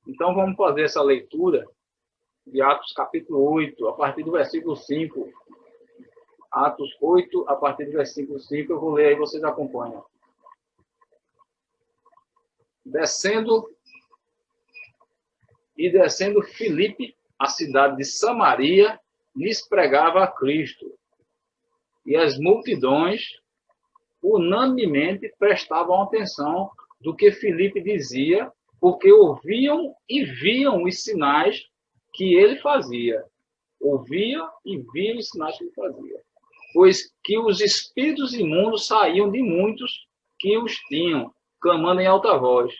Então, vamos fazer essa leitura de Atos capítulo 8, a partir do versículo 5. Atos 8, a partir do versículo 5, eu vou ler aí, vocês acompanham. Descendo Filipe, a cidade de Samaria, lhes pregava a Cristo. E as multidões unanimemente prestavam atenção do que Filipe dizia, porque ouviam e viam os sinais que ele fazia. Ouvia e via os sinais que ele fazia. Pois que os espíritos imundos saíam de muitos que os tinham, clamando em alta voz.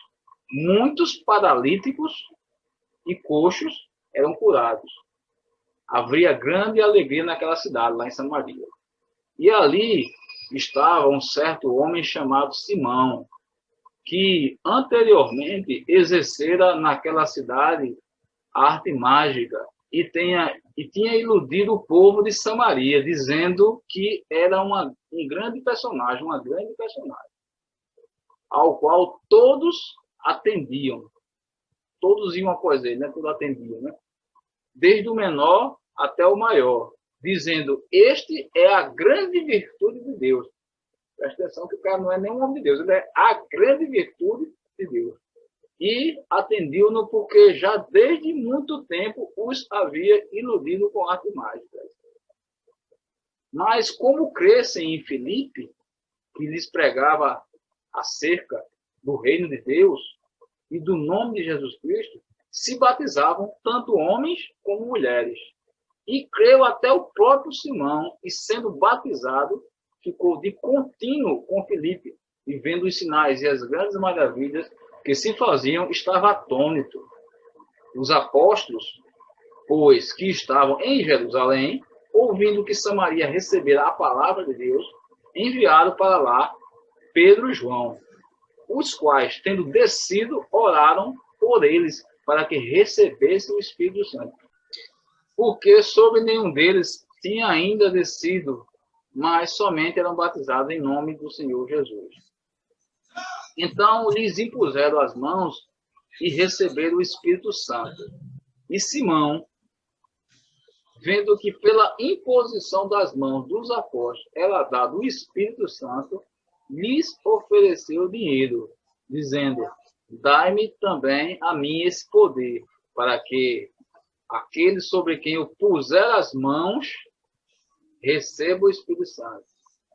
Muitos paralíticos e coxos eram curados. Havia grande alegria naquela cidade, lá em Samaria. E ali estava um certo homem chamado Simão, que anteriormente exercera naquela cidade a arte mágica e tinha iludido o povo de Samaria, dizendo que era um grande personagem, ao qual todos atendiam. Todos iam após ele, né? Todos atendiam, né? Desde o menor até o maior, dizendo, este é a grande virtude de Deus. Presta atenção que o cara não é nenhum homem de Deus, ele é a grande virtude de Deus. E atendiam-no porque já desde muito tempo os havia iludido com artes mágicas. Mas como crescem em Filipe, que lhes pregava acerca do reino de Deus e do nome de Jesus Cristo, se batizavam tanto homens como mulheres. E creu até o próprio Simão, e sendo batizado, ficou de contínuo com Filipe, e vendo os sinais e as grandes maravilhas que se faziam, estava atônito. Os apóstolos, pois, que estavam em Jerusalém, ouvindo que Samaria recebera a palavra de Deus, enviaram para lá Pedro e João, os quais, tendo descido, oraram por eles, para que recebessem o Espírito Santo. Porque sobre nenhum deles tinha ainda descido, mas somente eram batizados em nome do Senhor Jesus. Então lhes impuseram as mãos e receberam o Espírito Santo. E Simão, vendo que pela imposição das mãos dos apóstolos era dado o Espírito Santo, lhes ofereceu dinheiro, dizendo, dai-me também a mim esse poder, para que aquele sobre quem eu puser as mãos receba o Espírito Santo.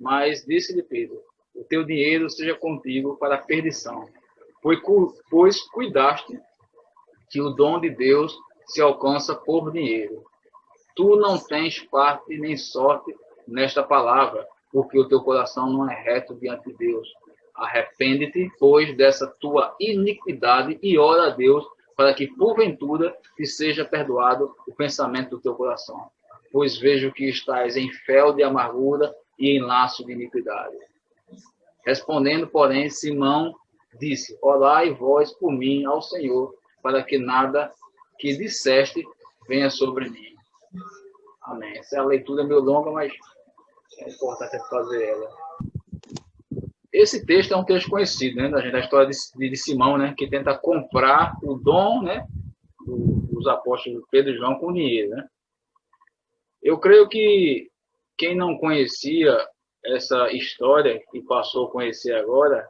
Mas disse-lhe Pedro, o teu dinheiro seja contigo para a perdição, pois cuidaste que o dom de Deus se alcança por dinheiro. Tu não tens parte nem sorte nesta palavra, porque o teu coração não é reto diante de Deus. Arrepende-te, pois, dessa tua iniquidade e ora a Deus para que, porventura, te seja perdoado o pensamento do teu coração. Pois vejo que estás em fel de amargura e em laço de iniquidade. Respondendo, porém, Simão disse, orai vós por mim ao Senhor, para que nada que disseste venha sobre mim. Amém. Essa é a leitura meio longa, mas é importante fazer ela. Esse texto é um texto conhecido, né, da história de Simão, né, que tenta comprar o dom, né, dos apóstolos Pedro e João com dinheiro, né. Eu creio que quem não conhecia essa história e passou a conhecer agora,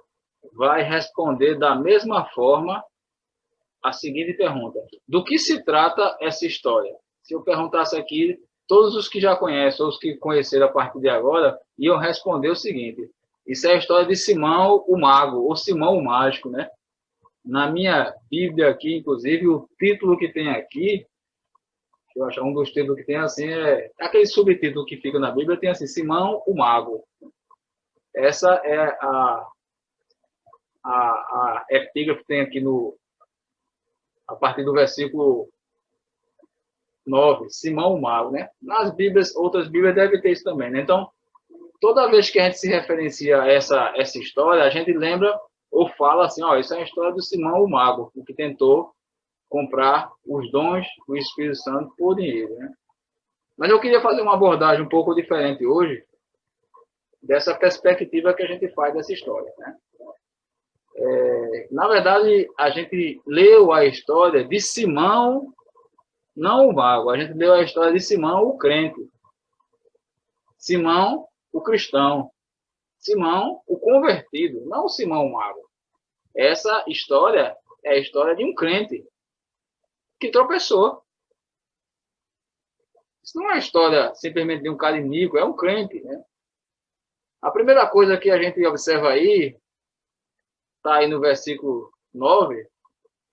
vai responder da mesma forma a seguinte pergunta. Do que se trata essa história? Se eu perguntasse aqui, todos os que já conhecem, ou os que conheceram a partir de agora, iam responder o seguinte. Isso é a história de Simão o Mago, ou Simão o Mágico, né? Na minha Bíblia aqui, inclusive, o título que tem aqui, eu acho um dos títulos que tem assim, é aquele subtítulo que fica na Bíblia, tem assim, Simão o Mago. Essa é a epígrafe que tem aqui a partir do versículo 9, Simão o Mago, né? Nas Bíblias, outras Bíblias devem ter isso também, né? Então, toda vez que a gente se referencia a essa história, a gente lembra ou fala assim, ó, isso é a história do Simão o Mago, o que tentou comprar os dons do Espírito Santo por dinheiro, né? Mas eu queria fazer uma abordagem um pouco diferente hoje, dessa perspectiva que a gente faz dessa história, né? Na verdade, a gente leu a história de Simão, não o mago, a gente leu a história de Simão, o crente. Simão, o cristão. Simão, o convertido, não Simão, o mago. Essa história é a história de um crente que tropeçou. Isso não é uma história simplesmente de um cara iníquo, é um crente, né? A primeira coisa que a gente observa aí, está aí no versículo 9,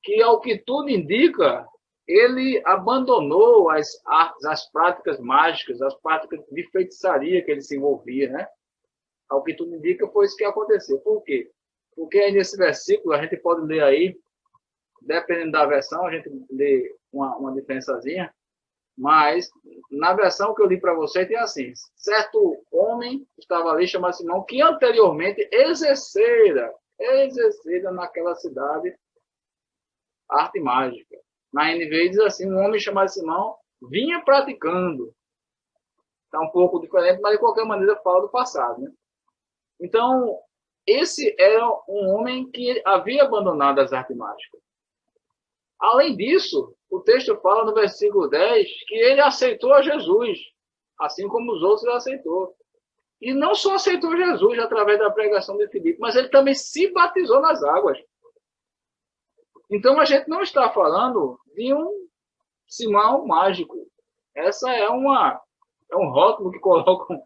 que ao que tudo indica, ele abandonou as artes, as práticas mágicas, as práticas de feitiçaria que ele se envolvia, né? Ao que tudo indica, foi isso que aconteceu. Por quê? Porque aí nesse versículo, a gente pode ler aí, dependendo da versão, a gente lê uma diferençazinha, mas na versão que eu li para você tem assim: certo homem estava ali, chamado Simão, que anteriormente exercera naquela cidade arte mágica. Na NVI diz assim: um homem chamado Simão vinha praticando. Está um pouco diferente, mas de qualquer maneira fala do passado, né? Então, esse era um homem que havia abandonado as artes mágicas. Além disso, o texto fala no versículo 10 que ele aceitou a Jesus, assim como os outros aceitou. E não só aceitou Jesus através da pregação de Filipe, mas ele também se batizou nas águas. Então, a gente não está falando de um Simão mágico. Essa é um rótulo que colocam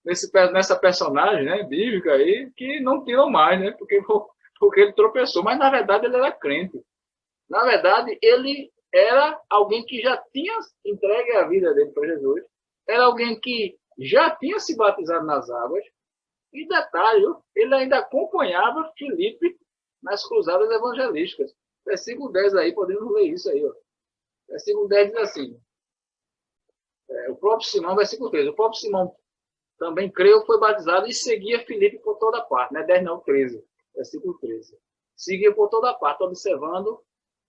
nessa personagem, né, bíblica aí, que não tiram mais, né, porque ele tropeçou. Mas, na verdade, ele era crente. Na verdade, ele era alguém que já tinha entregue a vida dele para Jesus. Era alguém que já tinha se batizado nas águas. E detalhe, ele ainda acompanhava Filipe nas cruzadas evangelísticas. Versículo 10 aí, podemos ler isso aí. Ó. Versículo 10 diz assim, o próprio Simão, versículo 13, o próprio Simão também creu, foi batizado e seguia Filipe por toda parte. Não é 10 não, 13. Versículo 13. Seguia por toda parte, observando,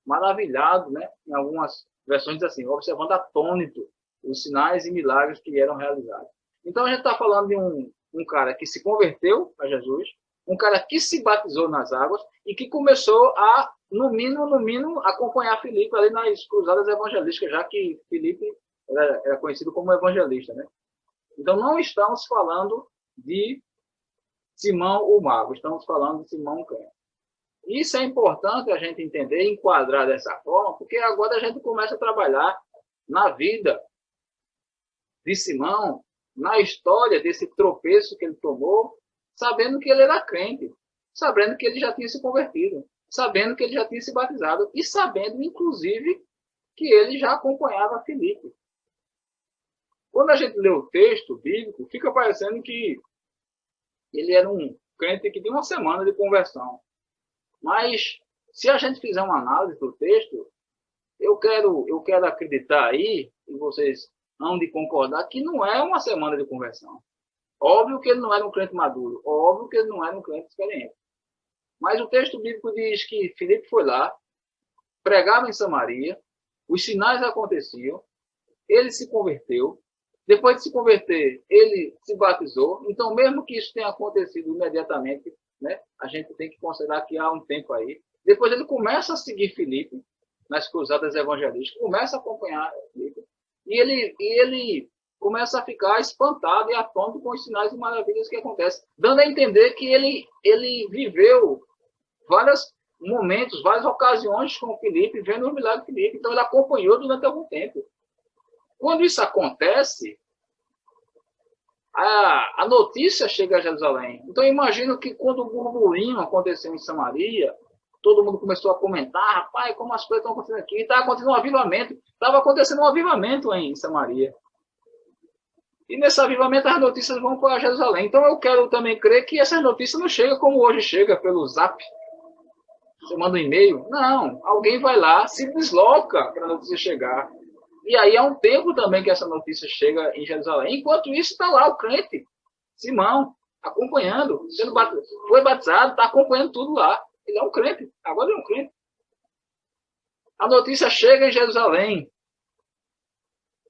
maravilhado, né? Em algumas versões diz assim, observando atônito os sinais e milagres que eram realizados. Então a gente está falando de um cara que se converteu a Jesus, um cara que se batizou nas águas e que começou a, no mínimo, acompanhar Filipe ali nas cruzadas evangelísticas, já que Filipe era conhecido como evangelista, né? Então não estamos falando de Simão o mago, estamos falando de Simão o crente. Isso é importante a gente entender e enquadrar dessa forma, porque agora a gente começa a trabalhar na vida de Simão, na história desse tropeço que ele tomou, sabendo que ele era crente, sabendo que ele já tinha se convertido, sabendo que ele já tinha se batizado e sabendo, inclusive, que ele já acompanhava Filipe. Quando a gente lê o texto bíblico, fica parecendo que ele era um crente que tinha uma semana de conversão. Mas, se a gente fizer uma análise do texto, eu quero acreditar aí, e vocês hão de concordar, que não é uma semana de conversão. Óbvio que ele não era um crente maduro, óbvio que ele não era um crente experiente. Mas o texto bíblico diz que Filipe foi lá, pregava em Samaria, os sinais aconteciam, ele se converteu, depois de se converter, ele se batizou. Então, mesmo que isso tenha acontecido imediatamente, né, a gente tem que considerar que há um tempo aí. Depois ele começa a seguir Filipe nas cruzadas evangelísticas, começa a acompanhar Filipe, e ele começa a ficar espantado e atônito com os sinais e maravilhas que acontecem, dando a entender que ele viveu vários momentos, várias ocasiões com Filipe, vendo os milagres de Filipe, então ele acompanhou durante algum tempo. Quando isso acontece, a notícia chega a Jerusalém. Então, eu imagino que quando o burburinho aconteceu em Samaria, todo mundo começou a comentar, rapaz, como as coisas estão acontecendo aqui. Estava acontecendo um avivamento. Estava acontecendo um avivamento em Samaria. E nesse avivamento as notícias vão para Jerusalém. Então, eu quero também crer que essas notícias não chegam como hoje chega, pelo Zap. Você manda um e-mail. Não, alguém vai lá, se desloca para a notícia chegar. E aí há um tempo também que essa notícia chega em Jerusalém. Enquanto isso, está lá o crente, Simão, acompanhando, foi batizado, está acompanhando tudo lá. Ele é um crente, agora ele é um crente. A notícia chega em Jerusalém.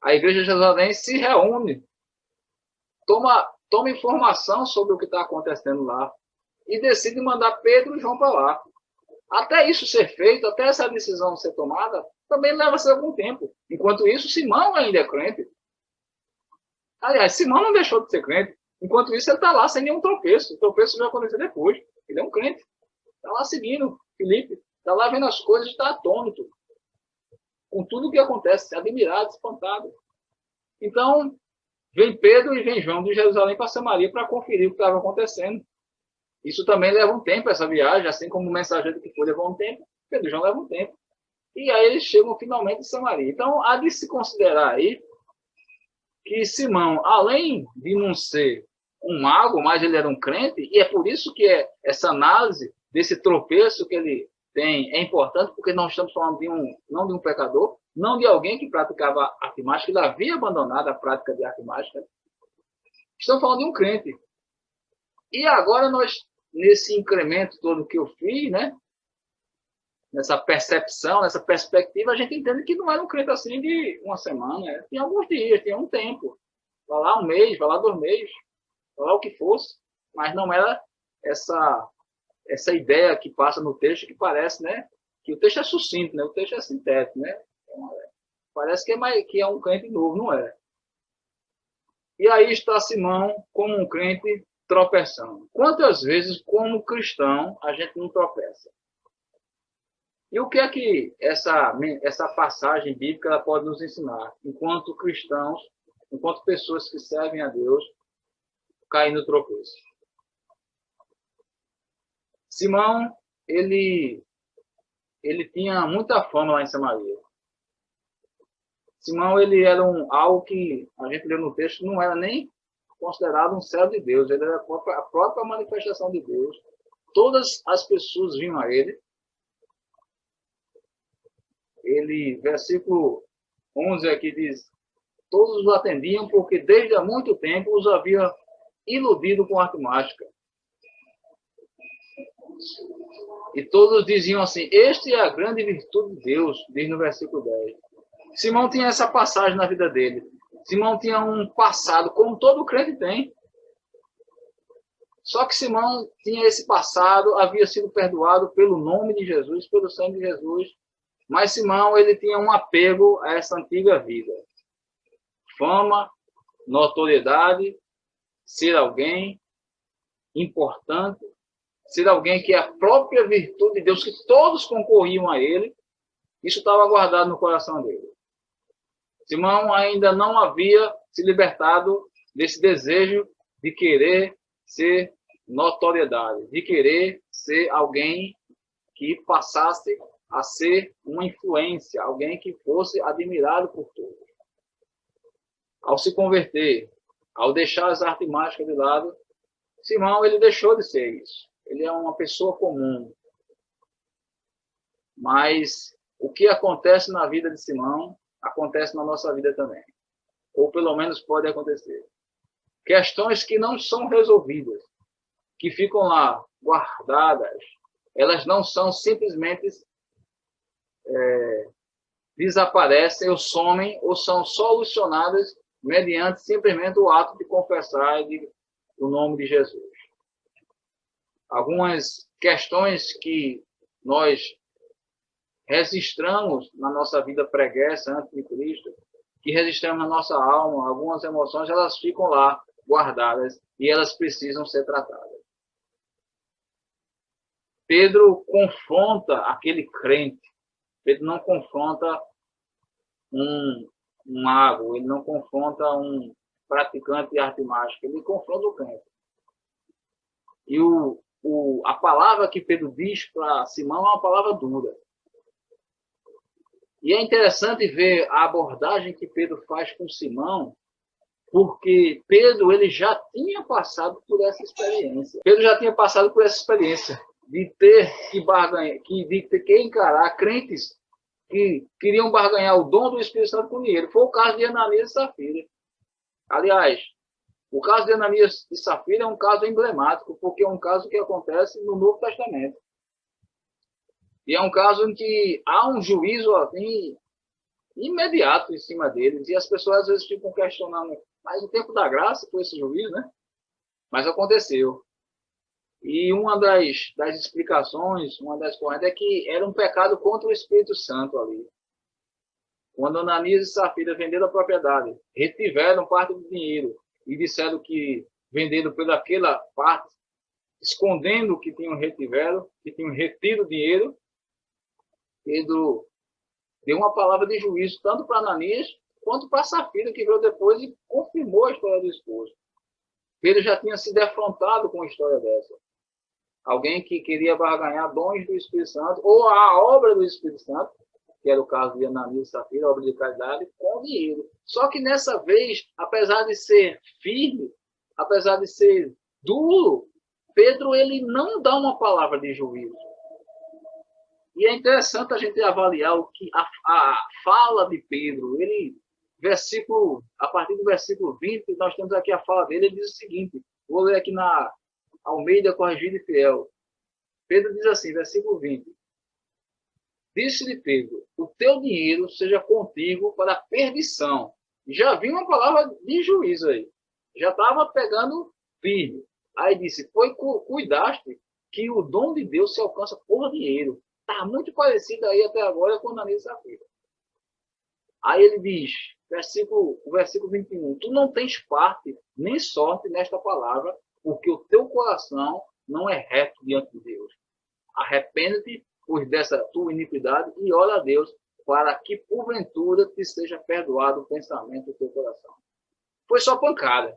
A igreja de Jerusalém se reúne, toma informação sobre o que está acontecendo lá e decide mandar Pedro e João para lá. Até isso ser feito, até essa decisão ser tomada, também leva-se algum tempo. Enquanto isso, Simão ainda é crente. Aliás, Simão não deixou de ser crente. Enquanto isso, ele está lá sem nenhum tropeço. O tropeço vai acontecer depois. Ele é um crente. Está lá seguindo Filipe. Está lá vendo as coisas, está atônito com tudo o que acontece, admirado, espantado. Então, vem Pedro e vem João de Jerusalém para Samaria para conferir o que estava acontecendo. Isso também leva um tempo, essa viagem, assim como o mensageiro que foi levou um tempo, Pedro e João levam um tempo. E aí eles chegam finalmente em Samaria. Então, há de se considerar aí que Simão, além de não ser um mago, mas ele era um crente, e é por isso que essa análise desse tropeço que ele tem é importante, porque nós estamos falando não de um pecador, não de alguém que praticava arte mágica, ele havia abandonado a prática de arte mágica. Estamos falando de um crente. E agora nós, nesse incremento todo que eu fiz, né, nessa percepção, nessa perspectiva, a gente entende que não era um crente assim de uma semana, né? Tinha alguns dias, tinha um tempo. Vai lá um mês, vai lá 2 meses, vai lá o que fosse, mas não era essa ideia que passa no texto que parece, né, que o texto é sucinto, né, o texto é sintético, né, parece que é um crente novo, não é. E aí está Simão como um crente tropeçando. Quantas vezes, como cristão, a gente não tropeça? E o que é que essa passagem bíblica ela pode nos ensinar? Enquanto cristãos, enquanto pessoas que servem a Deus, caem no tropeço. Simão, ele tinha muita fama lá em Samaria. Simão, ele era algo que a gente leu no texto, não era nem considerado um servo de Deus, ele era a própria manifestação de Deus. Todas as pessoas vinham a ele. Versículo 11 aqui diz, todos os atendiam porque desde há muito tempo os havia iludido com arte mágica. E todos diziam assim, este é a grande virtude de Deus, diz no versículo 10. Simão tinha essa passagem na vida dele. Simão tinha um passado, como todo crente tem. Só que Simão tinha esse passado, havia sido perdoado pelo nome de Jesus, pelo sangue de Jesus. Mas Simão, ele tinha um apego a essa antiga vida. Fama, notoriedade, ser alguém importante, ser alguém que é a própria virtude de Deus, que todos concorriam a ele, isso estava guardado no coração dele. Simão ainda não havia se libertado desse desejo de querer ser notoriedade, de querer ser alguém que passasse a ser uma influência, alguém que fosse admirado por todos. Ao se converter, ao deixar as artes mágicas de lado, Simão ele deixou de ser isso. Ele é uma pessoa comum. Mas o que acontece na vida de Simão, acontece na nossa vida também. Ou pelo menos pode acontecer. Questões que não são resolvidas, que ficam lá guardadas, elas não são simplesmente desaparecem ou somem, ou são solucionadas mediante simplesmente o ato de confessar o nome de Jesus. Algumas questões que nós registramos na nossa vida pregressa antes de Cristo, que registramos na nossa alma, algumas emoções, elas ficam lá guardadas e elas precisam ser tratadas. Pedro confronta aquele crente. Pedro não confronta um mago, ele não confronta um praticante de arte mágica, ele confronta o crente. E a palavra que Pedro diz para Simão é uma palavra dura. E é interessante ver a abordagem que Pedro faz com Simão, porque Pedro ele já tinha passado por essa experiência. Pedro já tinha passado por essa experiência de ter que barganhar, de ter que encarar crentes que queriam barganhar o dom do Espírito Santo com dinheiro. Foi o caso de Ananias e Safira. Aliás, o caso de Ananias e Safira é um caso emblemático, porque é um caso que acontece no Novo Testamento. E é um caso em que há um juízo assim, imediato em cima deles, e as pessoas às vezes ficam questionando, mas o tempo da graça foi esse juízo, né? Mas aconteceu. E uma das explicações, uma das correntes, é que era um pecado contra o Espírito Santo ali. Quando Ananias e Safira venderam a propriedade, retiveram parte do dinheiro e disseram que venderam pelaquela parte, escondendo que tinham retido, que tinham retido o dinheiro, Pedro deu uma palavra de juízo tanto para Ananias quanto para Safira, que veio depois e confirmou a história do esposo. Pedro já tinha se defrontado com uma história dessa. Alguém que queria barganhar dons do Espírito Santo, ou a obra do Espírito Santo, que era o caso de Ananias e Safira, a obra de caridade, com dinheiro. Só que nessa vez, apesar de ser firme, apesar de ser duro, Pedro ele não dá uma palavra de juízo. E é interessante a gente avaliar o que a fala de Pedro. Ele, a partir do versículo 20, nós temos aqui a fala dele, ele diz o seguinte, vou ler aqui na Almeida Corrigida e Fiel. Pedro diz assim, versículo 20. Disse-lhe Pedro, o teu dinheiro seja contigo para a perdição. Já vi uma palavra de juízo aí. Já estava pegando firme. Aí disse, cuidaste que o dom de Deus se alcança por dinheiro. Está muito parecido aí até agora com Ananias e Safira. Aí ele diz, o versículo 21, tu não tens parte nem sorte nesta palavra, porque o teu coração não é reto diante de Deus. Arrepende-te, pois dessa tua iniquidade, e ora a Deus, para que porventura te seja perdoado o pensamento do teu coração. Foi só pancada.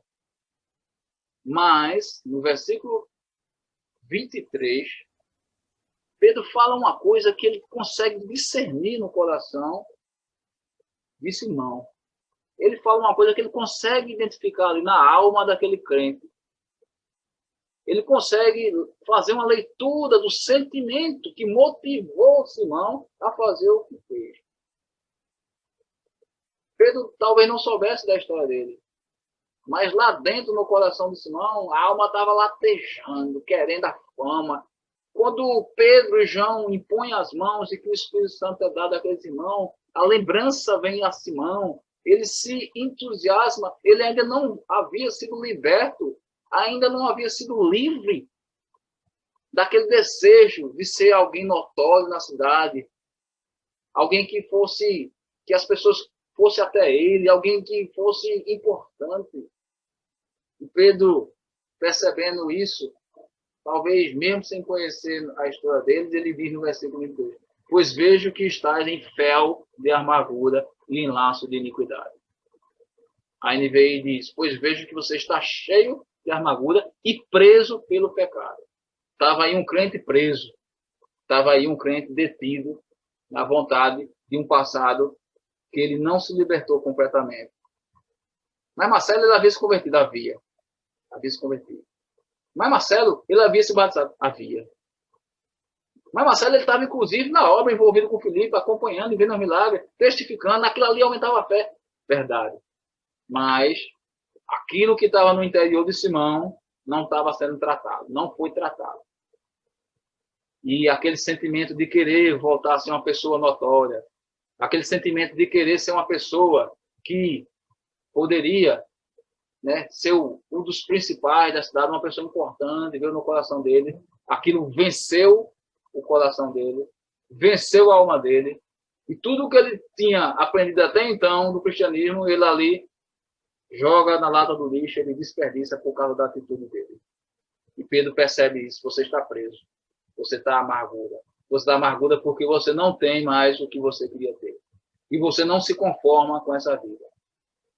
Mas, no versículo 23, Pedro fala uma coisa que ele consegue discernir no coração de Simão. Ele fala uma coisa que ele consegue identificar ali na alma daquele crente. Ele consegue fazer uma leitura do sentimento que motivou Simão a fazer o que fez. Pedro talvez não soubesse da história dele. Mas lá dentro, no coração de Simão, a alma estava latejando, querendo a fama. Quando Pedro e João impõem as mãos e que o Espírito Santo é dado àqueles irmãos, a lembrança vem a Simão, ele se entusiasma, ele ainda não havia sido liberto, ainda não havia sido livre daquele desejo de ser alguém notório na cidade, alguém que as pessoas fossem até ele, alguém que fosse importante. E Pedro, percebendo isso, talvez mesmo sem conhecer a história deles, ele diz no versículo 22, pois vejo que estás em fel de amargura e em laço de iniquidade. A NVI diz, pois vejo que você está cheio de amargura e preso pelo pecado. Estava aí um crente preso, estava aí um crente detido na vontade de um passado que ele não se libertou completamente. Mas Marcelo, ele havia se convertido, havia se convertido. Mas Marcelo, ele havia se batizado, havia. Mas Marcelo, ele estava inclusive na obra, envolvido com Filipe, acompanhando e vendo os milagres, testificando, aquilo ali aumentava a fé. Verdade. Mas aquilo que estava no interior de Simão não estava sendo tratado, não foi tratado. E aquele sentimento de querer voltar a ser uma pessoa notória, aquele sentimento de querer ser uma pessoa que poderia, né, ser um dos principais da cidade, uma pessoa importante, veio no coração dele, aquilo venceu o coração dele, venceu a alma dele, e tudo que ele tinha aprendido até então do cristianismo, ele ali joga na lata do lixo, ele desperdiça por causa da atitude dele. E Pedro percebe isso, você está preso, você está amargura. Você está amargura porque você não tem mais o que você queria ter. E você não se conforma com essa vida.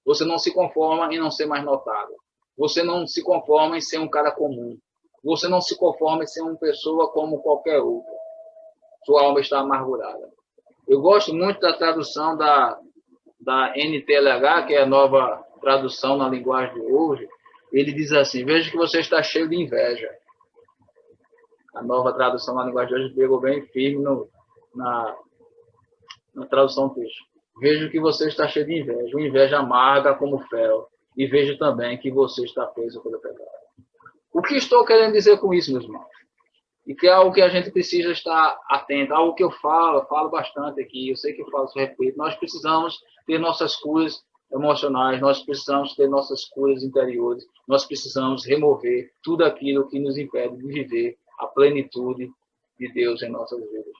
Você não se conforma em não ser mais notado. Você não se conforma em ser um cara comum. Você não se conforma em ser uma pessoa como qualquer outra. Sua alma está amargurada. Eu gosto muito da tradução da NTLH, que é a nova tradução na linguagem de hoje. Ele diz assim, veja que você está cheio de inveja. A nova tradução na linguagem de hoje pegou bem firme na tradução do texto. Vejo que você está cheio de inveja, uma inveja amarga como fel, e vejo também que você está preso pelo pecado. O que estou querendo dizer com isso, meus irmãos? E que é algo que a gente precisa estar atento, algo que eu falo bastante aqui, eu sei que eu falo, repito, nós precisamos ter nossas coisas emocionais, nós precisamos ter nossas curas interiores, nós precisamos remover tudo aquilo que nos impede de viver a plenitude de Deus em nossas vidas.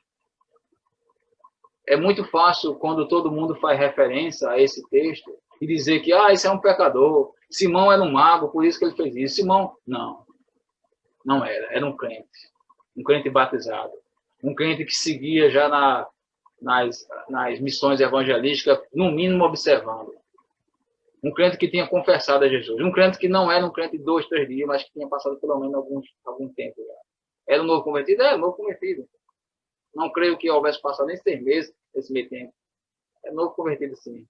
É muito fácil, quando todo mundo faz referência a esse texto, e dizer que esse é um pecador, Simão era um mago, por isso que ele fez isso. Simão, não era um crente batizado, um crente que seguia já nas missões evangelísticas, no mínimo observando. Um crente que tinha confessado a Jesus. Um crente que não era um crente de 2, 3 dias, mas que tinha passado pelo menos algum tempo já. Era um novo convertido? Era um novo convertido. Não creio que houvesse passado nem 6 meses esse meio tempo. É novo convertido, sim.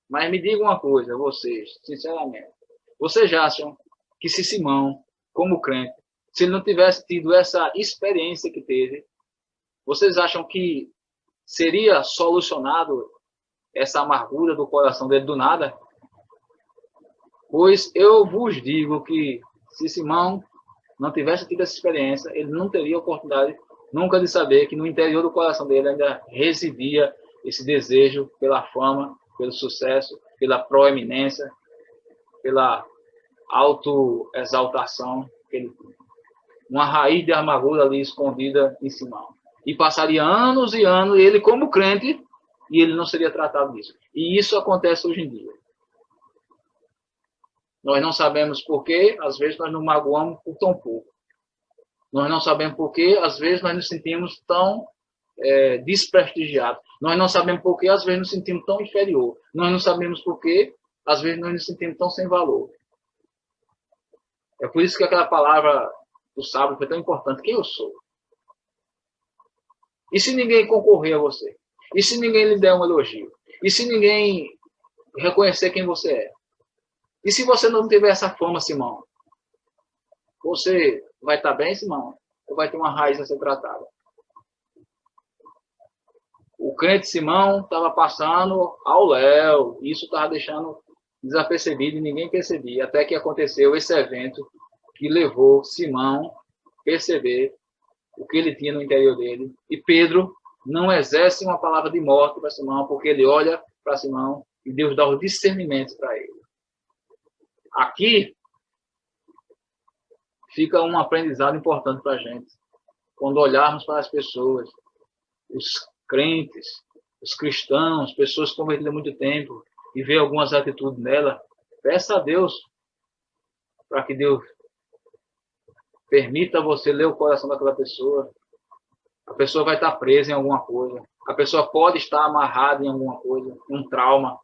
Mas me diga uma coisa, vocês, sinceramente. Vocês acham que se Simão, como crente, se ele não tivesse tido essa experiência que teve, vocês acham que seria solucionado essa amargura do coração dele do nada? Pois eu vos digo que se Simão não tivesse tido essa experiência, ele não teria oportunidade nunca de saber que no interior do coração dele ainda residia esse desejo pela fama, pelo sucesso, pela proeminência, pela autoexaltação, uma raiz de amargura ali escondida em Simão. E passaria anos e anos, ele como crente, e ele não seria tratado disso. E isso acontece hoje em dia. Nós não sabemos por quê, às vezes nós nos magoamos por tão pouco. Nós não sabemos por quê, às vezes nós nos sentimos tão desprestigiados. Nós não sabemos por quê, às vezes nos sentimos tão inferior. Nós não sabemos por quê, às vezes nós nos sentimos tão sem valor. É por isso que aquela palavra do sábado foi tão importante. Quem eu sou? E se ninguém concorrer a você? E se ninguém lhe der um elogio? E se ninguém reconhecer quem você é? E se você não tiver essa fama, Simão? Você vai estar bem, Simão? Ou vai ter uma raiz a ser tratada? O crente Simão estava passando ao léu. Isso estava deixando desapercebido e ninguém percebia. Até que aconteceu esse evento que levou Simão a perceber o que ele tinha no interior dele. E Pedro não exerce uma palavra de morte para Simão, porque ele olha para Simão e Deus dá os discernimentos para ele. Aqui fica um aprendizado importante para a gente. Quando olharmos para as pessoas, os crentes, os cristãos, pessoas convertidas há muito tempo, e ver algumas atitudes nela, peça a Deus para que Deus permita você ler o coração daquela pessoa. A pessoa vai estar presa em alguma coisa. A pessoa pode estar amarrada em alguma coisa, um trauma.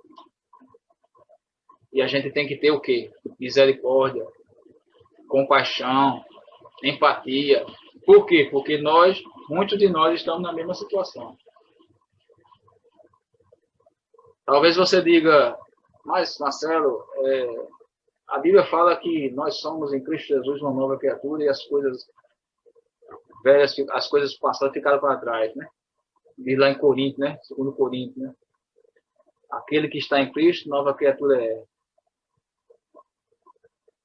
E a gente tem que ter o quê? Misericórdia, compaixão, empatia. Por quê? Porque muitos de nós estamos na mesma situação. Talvez você diga, mas Marcelo, a Bíblia fala que nós somos em Cristo Jesus uma nova criatura e as coisas velhas, as coisas passadas ficaram para trás, né? Diz lá em Coríntios, né? 2 Coríntios, né? Aquele que está em Cristo, nova criatura é.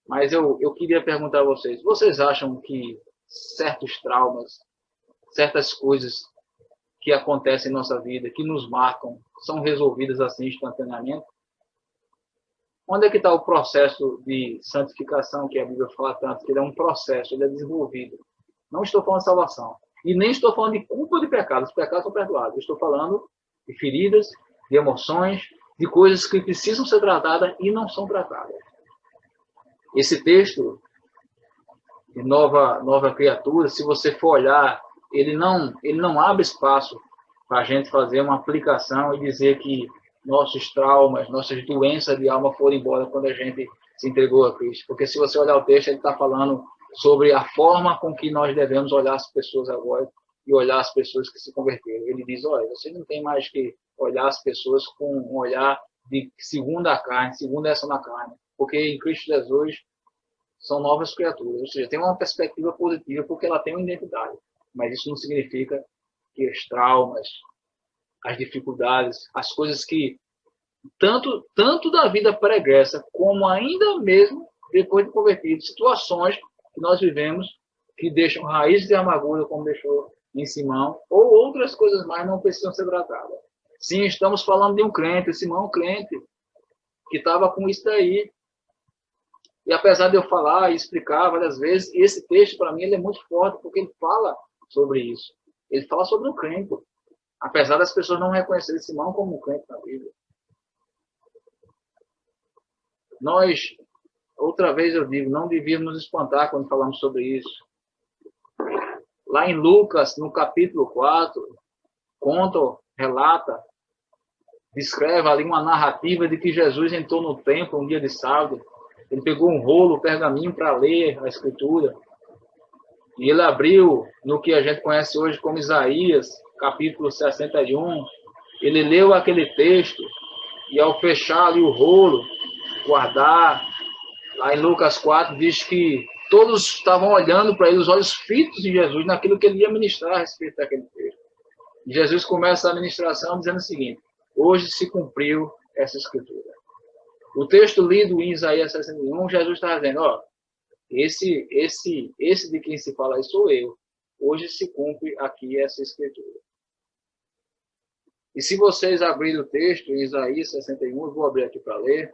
Mas eu queria perguntar a vocês acham que certos traumas, certas coisas que acontecem em nossa vida, que nos marcam, são resolvidas assim instantaneamente? Onde é que está o processo de santificação que a Bíblia fala tanto? Que ele é um processo, ele é desenvolvido. Não estou falando de salvação. E nem estou falando de culpa de pecados. Os pecados são perdoados. Eu estou falando de feridas, de emoções, de coisas que precisam ser tratadas e não são tratadas. Esse texto de nova criatura, se você for olhar, ele não abre espaço para a gente fazer uma aplicação e dizer que nossos traumas, nossas doenças de alma foram embora quando a gente se entregou a Cristo. Porque se você olhar o texto, ele está falando sobre a forma com que nós devemos olhar as pessoas agora e olhar as pessoas que se converteram. Ele diz, olha, você não tem mais que olhar as pessoas com um olhar de segunda a carne, segunda essa na carne. Porque em Cristo Jesus são novas criaturas. Ou seja, tem uma perspectiva positiva porque ela tem uma identidade. Mas isso não significa que os traumas, as dificuldades, as coisas que tanto da vida pregressa, como ainda mesmo depois de convertido, situações que nós vivemos que deixam raízes de amargura, como deixou em Simão, ou outras coisas mais não precisam ser tratadas. Sim, estamos falando de um crente, Simão, um crente, que estava com isso daí. E apesar de eu falar e explicar várias vezes, esse texto, para mim, ele é muito forte, porque ele fala sobre isso. Ele fala sobre um crente. Apesar das pessoas não reconhecerem Simão como um crente na Bíblia. Nós, outra vez eu digo, não devíamos nos espantar quando falamos sobre isso. Lá em Lucas, no capítulo 4, conta, relata, descreve ali uma narrativa de que Jesus entrou no templo um dia de sábado. Ele pegou um rolo, um pergaminho para ler a Escritura. E ele abriu no que a gente conhece hoje como Isaías, capítulo 61. Ele leu aquele texto e ao fechar ali o rolo, guardar, lá em Lucas 4, diz que todos estavam olhando para ele, os olhos fitos em Jesus, naquilo que ele ia ministrar a respeito daquele texto. E Jesus começa a ministração dizendo o seguinte: hoje se cumpriu essa Escritura. O texto lido em Isaías 61, Jesus está dizendo, ó, esse de quem se fala aí sou eu. Hoje se cumpre aqui essa Escritura. E se vocês abrirem o texto em Isaías 61, eu vou abrir aqui para ler.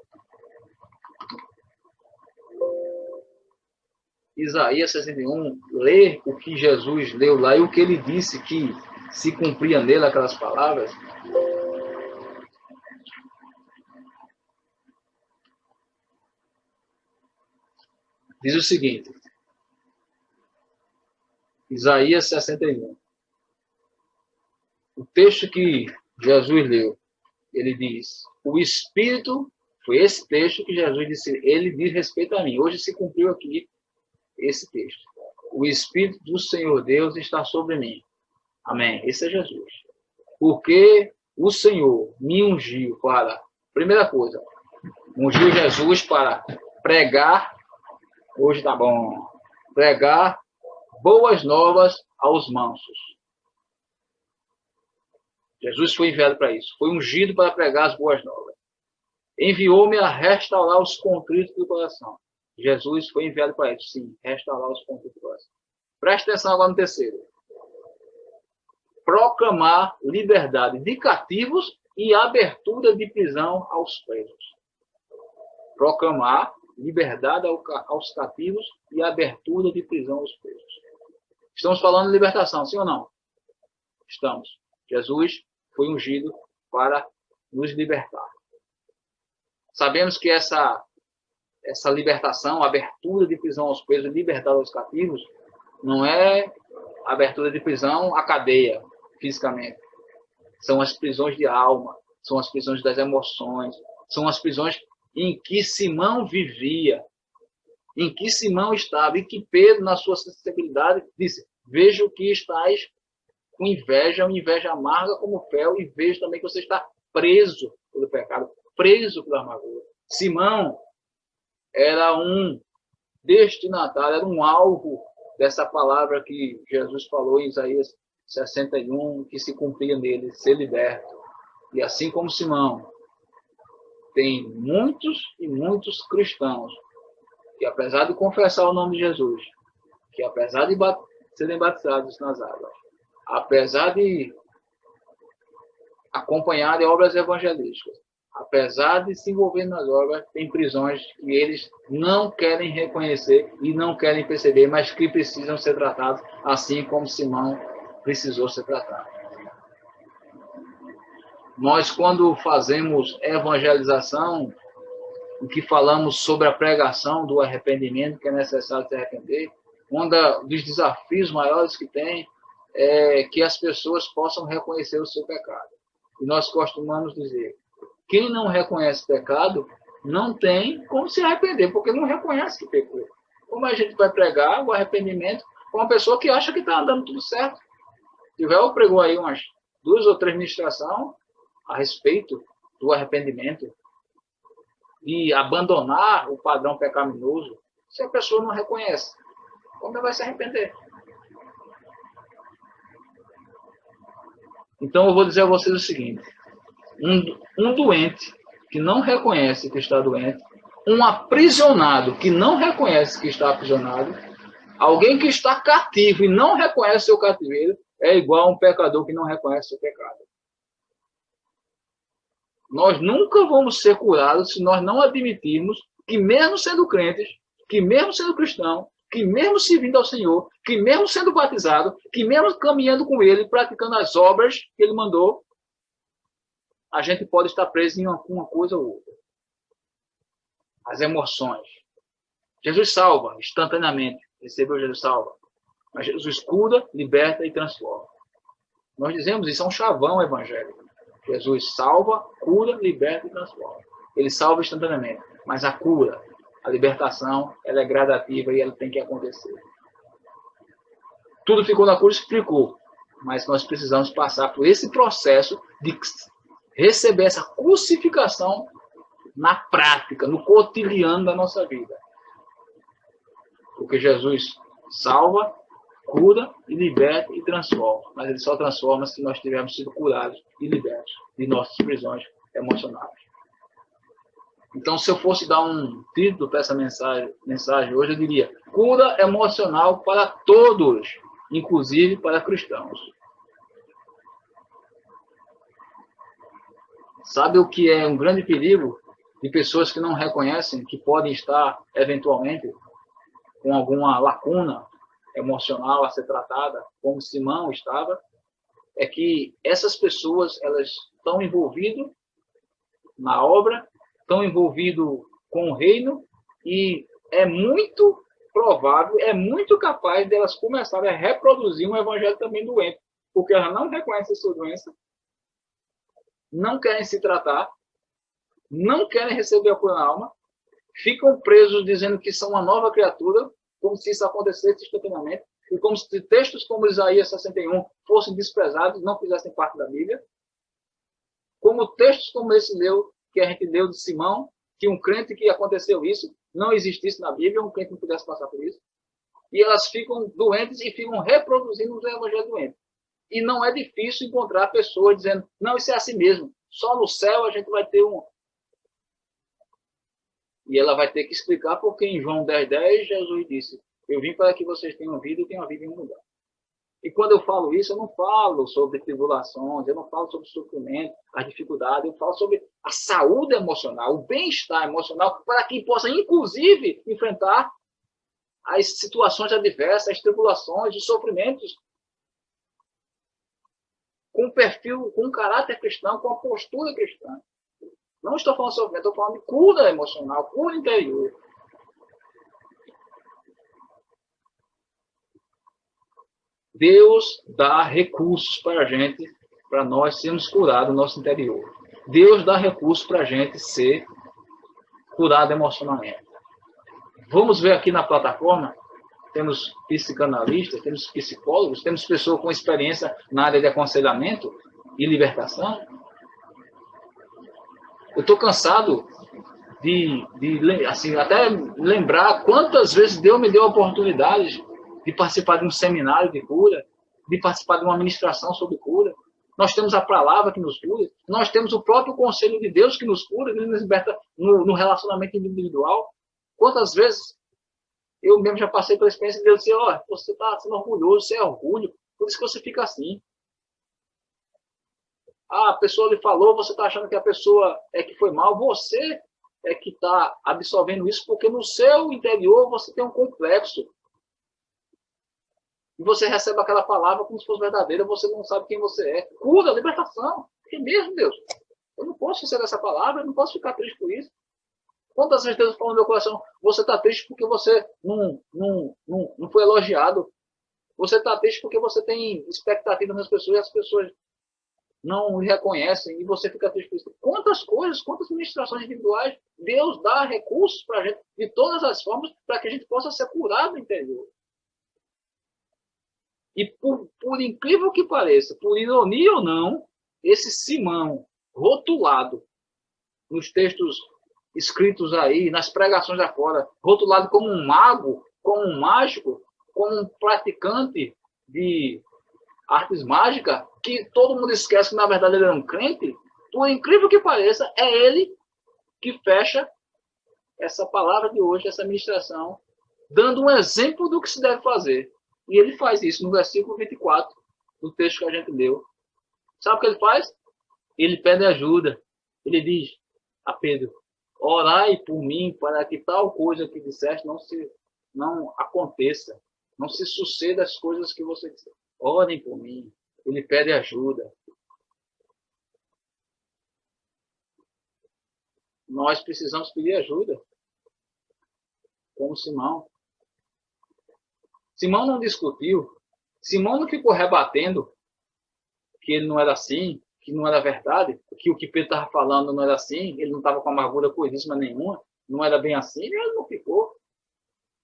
Isaías 61, ler o que Jesus leu lá e o que ele disse que se cumpria nele, aquelas palavras. Diz o seguinte, Isaías 61. O texto que Jesus leu, ele diz, o Espírito, foi esse texto que Jesus disse, ele diz respeito a mim. Hoje se cumpriu aqui esse texto. O Espírito do Senhor Deus está sobre mim. Amém. Esse é Jesus. Porque o Senhor me ungiu para, primeira coisa, ungiu Jesus para pregar, hoje tá bom, pregar boas novas aos mansos. Jesus foi enviado para isso. Foi ungido para pregar as boas novas. Enviou-me a restaurar os contritos do coração. Jesus foi enviado para isso, sim, restaurar os contritos do coração. Preste atenção agora no terceiro. Proclamar liberdade de cativos e abertura de prisão aos presos. Proclamar liberdade aos cativos e abertura de prisão aos presos. Estamos falando de libertação, sim ou não? Estamos. Jesus foi ungido para nos libertar. Sabemos que essa libertação, abertura de prisão aos presos, liberdade aos cativos, não é abertura de prisão à cadeia, fisicamente. São as prisões de alma, são as prisões das emoções, são as prisões em que Simão vivia, em que Simão estava, e que Pedro, na sua sensibilidade, disse, vejo que estáis com inveja, uma inveja amarga como fel, e vejo também que você está preso pelo pecado, preso pela amargura. Simão era um destinatário, era um alvo dessa palavra que Jesus falou em Isaías 61, que se cumpria nele, ser liberto. E assim como Simão, tem muitos e muitos cristãos que, apesar de confessar o nome de Jesus, que apesar de serem batizados nas águas, apesar de acompanharem obras evangelísticas, apesar de se envolver nas obras, tem prisões que eles não querem reconhecer e não querem perceber, mas que precisam ser tratados, assim como Simão precisou ser tratado. Nós, quando fazemos evangelização, o que falamos sobre a pregação do arrependimento, que é necessário se arrepender, um dos desafios maiores que tem é que as pessoas possam reconhecer o seu pecado. E nós costumamos dizer, quem não reconhece pecado, não tem como se arrepender, porque não reconhece que pecou. Como a gente vai pregar o arrependimento com uma pessoa que acha que está andando tudo certo? Tivel pregou aí umas 2 ou 3 ministrações a respeito do arrependimento e abandonar o padrão pecaminoso, se a pessoa não reconhece, como ela vai se arrepender? Então eu vou dizer a vocês o seguinte, um doente que não reconhece que está doente, um aprisionado que não reconhece que está aprisionado, alguém que está cativo e não reconhece seu cativeiro, é igual a um pecador que não reconhece seu pecado. Nós nunca vamos ser curados se nós não admitirmos que mesmo sendo crentes, que mesmo sendo cristão, que mesmo servindo ao Senhor, que mesmo sendo batizado, que mesmo caminhando com Ele, praticando as obras que Ele mandou, a gente pode estar preso em uma coisa ou outra. As emoções. Jesus salva instantaneamente. Recebeu, Jesus salva. Mas Jesus cura, liberta e transforma. Nós dizemos isso, é um chavão evangélico. Jesus salva, cura, liberta e transforma. Ele salva instantaneamente. Mas a cura, a libertação, ela é gradativa e ela tem que acontecer. Tudo ficou na cruz, ficou. Mas nós precisamos passar por esse processo de receber essa crucificação na prática, no cotidiano da nossa vida. Porque Jesus salva, cura e liberta e transforma. Mas ele só transforma se nós tivermos sido curados e libertos de nossas prisões emocionais. Então, se eu fosse dar um título para essa mensagem hoje, eu diria: cura emocional para todos, inclusive para cristãos. Sabe o que é um grande perigo de pessoas que não reconhecem que podem estar, eventualmente, com alguma lacuna emocional a ser tratada, como Simão estava? É que essas pessoas, elas estão envolvidas na obra, estão envolvidas com o reino, e é muito provável, é muito capaz delas começarem a reproduzir um evangelho também doente, porque elas não reconhecem a sua doença, não querem se tratar, não querem receber a cura na alma, ficam presos dizendo que são uma nova criatura, como se isso acontecesse instantaneamente, e como se textos como Isaías 61 fossem desprezados, não fizessem parte da Bíblia, como textos como esse que a gente leu de Simão, que um crente que aconteceu isso, não existisse na Bíblia, um crente não pudesse passar por isso, e elas ficam doentes e ficam reproduzindo o evangelho doente. E não é difícil encontrar pessoas dizendo: não, isso é assim mesmo, só no céu a gente vai ter um... E ela vai ter que explicar porque em João 10:10 Jesus disse: eu vim para que vocês tenham vida e tenham vida em abundância. E quando eu falo isso, eu não falo sobre tribulações, eu não falo sobre sofrimento, as dificuldades, eu falo sobre a saúde emocional, o bem-estar emocional, para que possa, inclusive, enfrentar as situações adversas, as tribulações, os sofrimentos, com um perfil, com um caráter cristão, com uma postura cristã. Não estou falando de sofrimento, estou falando de cura emocional, cura interior. Deus dá recursos para a gente, para nós sermos curados no nosso interior. Deus dá recursos para a gente ser curado emocionalmente. Vamos ver aqui na plataforma, temos psicanalistas, temos psicólogos, temos pessoas com experiência na área de aconselhamento e libertação. Eu estou cansado de assim, até lembrar quantas vezes Deus me deu a oportunidade de participar de um seminário de cura, de participar de uma ministração sobre cura. Nós temos a palavra que nos cura, nós temos o próprio conselho de Deus que nos cura, que nos liberta no relacionamento individual. Quantas vezes eu mesmo já passei pela experiência de Deus dizer: ó, você está sendo orgulhoso, você é orgulho, por isso que você fica assim. Ah, a pessoa lhe falou, você está achando que a pessoa é que foi mal, você é que está absorvendo isso, porque no seu interior você tem um complexo. E você recebe aquela palavra como se fosse verdadeira, você não sabe quem você é. Cura, libertação. É mesmo, Deus. Eu não posso receber essa palavra, eu não posso ficar triste por isso. Quantas vezes Deus falou no meu coração: você está triste porque você não foi elogiado. Você está triste porque você tem expectativa nas pessoas e as pessoas não reconhecem e você fica triste por isso. Quantas coisas, quantas ministrações individuais Deus dá recursos para a gente, de todas as formas, para que a gente possa ser curado no interior. E por incrível que pareça, por ironia ou não, esse Simão, rotulado nos textos escritos aí, nas pregações da fora, rotulado como um mago, como um mágico, como um praticante de artes mágicas, que todo mundo esquece que na verdade ele era um crente, por incrível que pareça, é ele que fecha essa palavra de hoje, essa ministração, dando um exemplo do que se deve fazer. E ele faz isso no versículo 24 do texto que a gente leu. Sabe o que ele faz? Ele pede ajuda. Ele diz a Pedro: orai por mim para que tal coisa que disseste não aconteça, não se suceda as coisas que você disse. Orem por mim. Ele pede ajuda. Nós precisamos pedir ajuda, como Simão. Simão não discutiu. Simão não ficou rebatendo que ele não era assim, que não era verdade, que o que Pedro estava falando não era assim, ele não estava com amargura coisíssima nenhuma, não era bem assim, ele não ficou.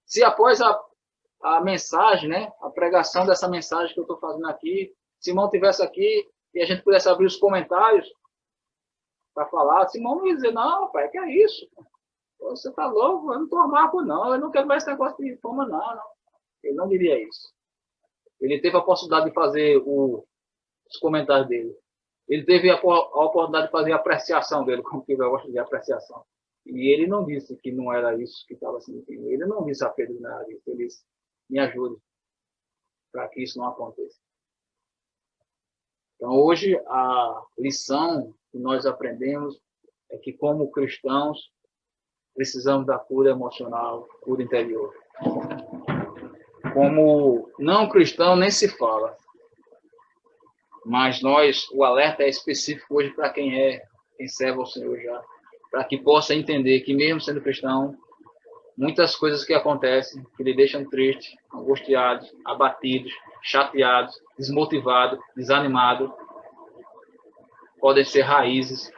Se após a mensagem, né, a pregação dessa mensagem que eu estou fazendo aqui, Simão tivesse aqui e a gente pudesse abrir os comentários para falar, Simão não ia dizer: não, pai, que é isso? Você está louco, eu não estou amargo, não, eu não quero mais esse negócio de fama, não. Ele não diria isso. Ele teve a possibilidade de fazer os comentários dele. Ele teve a oportunidade de fazer a apreciação dele, como que eu gosto de apreciação. E ele não disse que não era isso que estava sentindo. Ele não disse a Pedro nada disso. Ele disse: me ajude para que isso não aconteça. Então, hoje, a lição que nós aprendemos é que, como cristãos, precisamos da cura emocional, cura interior. Como não cristão, nem se fala. Mas o alerta é específico hoje para quem serve ao Senhor já. Para que possa entender que, mesmo sendo cristão, muitas coisas que acontecem, que lhe deixam tristes, angustiados, abatidos, chateados, desmotivados, desanimados, podem ser raízes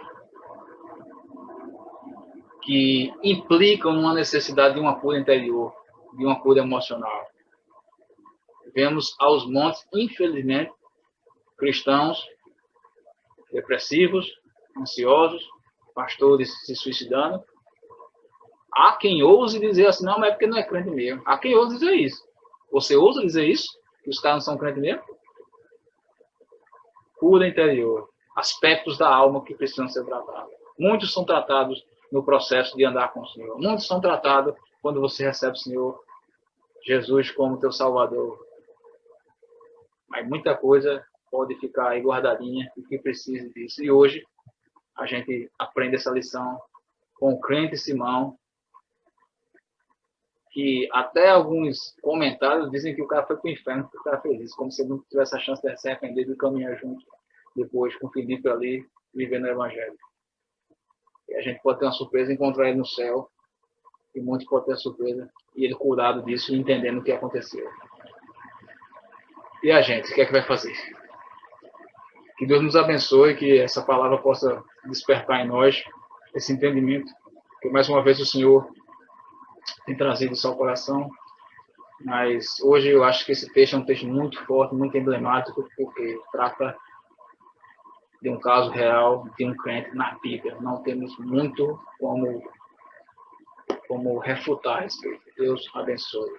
que implicam numa necessidade de uma cura interior, de uma cura emocional. Vemos aos montes, infelizmente, cristãos depressivos, ansiosos, pastores se suicidando. Há quem ouse dizer assim: não, mas é porque não é crente mesmo. Há quem ouse dizer isso. Você ousa dizer isso? Que os caras não são crentes mesmo? Cura interior. Aspectos da alma que precisam ser tratados. Muitos são tratados no processo de andar com o Senhor. Muitos são tratados quando você recebe o Senhor Jesus como teu Salvador. Mas muita coisa pode ficar aí guardadinha e que precisa disso. E hoje a gente aprende essa lição com o crente Simão, que até alguns comentários dizem que o cara foi para o inferno porque o cara fez isso, como se ele não tivesse a chance de se arrepender e caminhar junto depois com o Filipe ali, vivendo o Evangelho. E a gente pode ter uma surpresa, encontrar ele no céu, e muitos podem ter a surpresa, e ele curado disso e entendendo o que aconteceu. E a gente, o que é que vai fazer? Que Deus nos abençoe, que essa palavra possa despertar em nós esse entendimento, que mais uma vez o Senhor tem trazido isso ao coração. Mas hoje eu acho que esse texto é um texto muito forte, muito emblemático, porque trata de um caso real de um crente na Bíblia. Não temos muito como refutar a respeito. Deus abençoe.